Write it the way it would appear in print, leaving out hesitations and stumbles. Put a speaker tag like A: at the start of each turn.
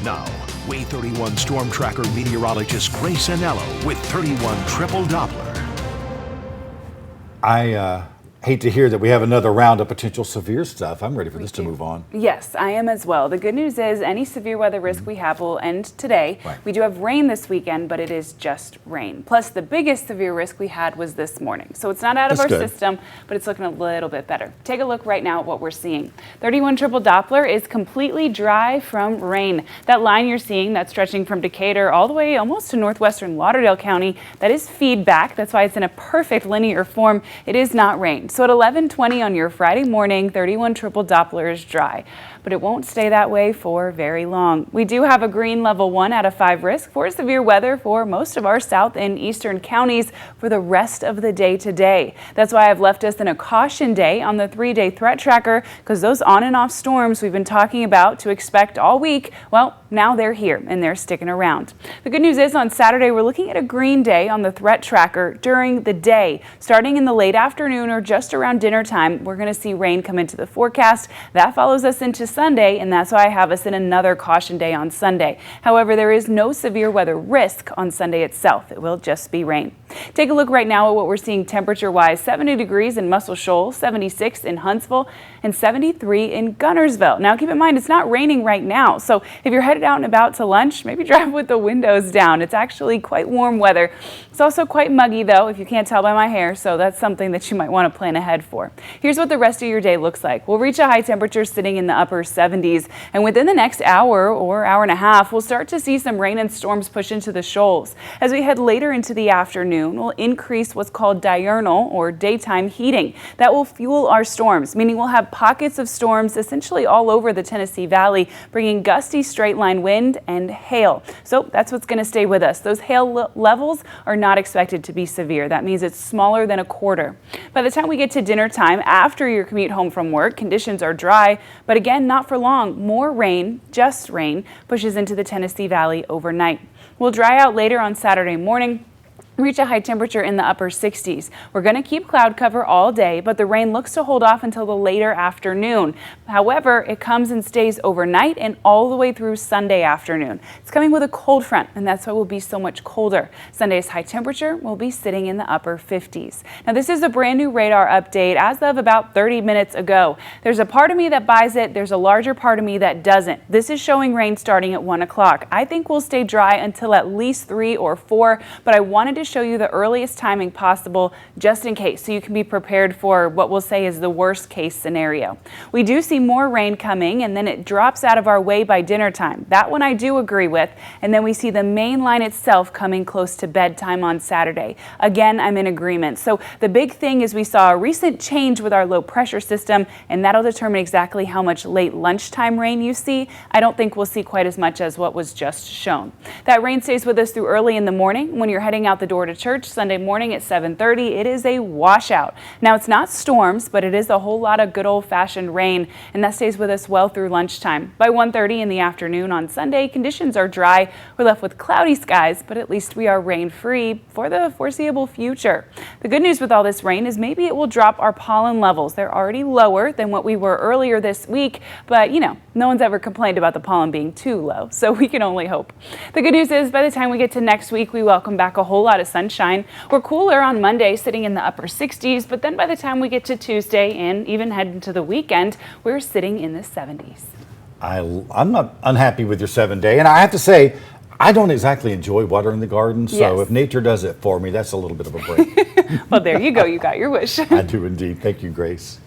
A: Now, Way 31 Storm Tracker meteorologist Grace Anello with 31 Triple Doppler.
B: I hate to hear that we have another round of potential severe stuff. I'm ready for this to move on.
C: Yes, I am as well. The good news is any severe weather risk we have will end today.
B: Right.
C: We do have rain this weekend, but it is just rain. Plus, the biggest severe risk we had was this morning. So it's not out of our system, but it's looking a little bit better. Take a look right now at what we're seeing. 31 Triple Doppler is completely dry from rain. That line you're seeing that's stretching from Decatur all the way almost to northwestern Lauderdale County, that is feedback. That's why it's in a perfect linear form. It is not rain. So at 11:20 on your Friday morning, 31 Triple Doppler is dry, but it won't stay that way for very long. We do have a green level 1 out of 5 risk for severe weather for most of our south and eastern counties for the rest of the day today. That's why I've left us in a caution day on the 3-day threat tracker, because those on and off storms we've been talking about to expect all week, well, now they're here and they're sticking around. The good news is on Saturday, we're looking at a green day on the threat tracker during the day. Starting in the late afternoon or just around dinner time, we're going to see rain come into the forecast. That follows us into Sunday, and that's why I have us in another caution day on Sunday. However, there is no severe weather risk on Sunday itself. It will just be rain. Take a look right now at what we're seeing temperature-wise. 70 degrees in Muscle Shoals, 76 in Huntsville, and 73 in Gunnersville. Now, keep in mind, it's not raining right now, so if you're headed out and about to lunch, maybe drive with the windows down. It's actually quite warm weather. It's also quite muggy, though, if you can't tell by my hair, so that's something that you might want to plan ahead for. Here's what the rest of your day looks like. We'll reach a high temperature sitting in the upper 70s, and within the next hour or hour and a half, we'll start to see some rain and storms push into the shoals. As we head later into the afternoon, we'll increase what's called diurnal or daytime heating. That will fuel our storms, meaning we'll have pockets of storms essentially all over the Tennessee Valley, bringing gusty straight line wind and hail. So that's what's going to stay with us. Those hail levels are not expected to be severe. That means it's smaller than a quarter. By the time we get to dinner time, after your commute home from work, conditions are dry, but again, not for long. More rain, just rain, pushes into the Tennessee Valley overnight. We'll dry out later on Saturday morning, reach a high temperature in the upper 60s. We're going to keep cloud cover all day, but the rain looks to hold off until the later afternoon. However, it comes and stays overnight and all the way through Sunday afternoon. It's coming with a cold front, and that's why it will be so much colder. Sunday's high temperature will be sitting in the upper 50s. Now, this is a brand new radar update as of about 30 minutes ago. There's a part of me that buys it. There's a larger part of me that doesn't. This is showing rain starting at 1 o'clock. I think we'll stay dry until at least 3 or 4, but I wanted to show you the earliest timing possible just in case, so you can be prepared for what we'll say is the worst case scenario. We do see more rain coming, and then it drops out of our way by dinner time. That one I do agree with. And then we see the main line itself coming close to bedtime on Saturday. Again, I'm in agreement. So the big thing is we saw a recent change with our low pressure system, and that'll determine exactly how much late lunchtime rain you see. I don't think we'll see quite as much as what was just shown. That rain stays with us through early in the morning. When you're heading out the door to church Sunday morning at 7:30, it is a washout. Now, it's not storms, but it is a whole lot of good old-fashioned rain, and that stays with us well through lunchtime. By 1:30 in the afternoon on Sunday, conditions are dry. We're left with cloudy skies, but at least we are rain-free for the foreseeable future. The good news with all this rain is maybe it will drop our pollen levels. They're already lower than what we were earlier this week, but no one's ever complained about the pollen being too low, so we can only hope. The good news is by the time we get to next week, we welcome back a whole lot of sunshine. We're cooler on Monday, sitting in the upper 60s, but then by the time we get to Tuesday and even head into the weekend, we're sitting in the 70s.
B: I'm not unhappy with your 7-day, and I have to say, I don't exactly enjoy watering the garden, so if nature does it for me, that's a little bit of a break.
C: Well, there you go. You got your wish.
B: I do indeed. Thank you, Grace.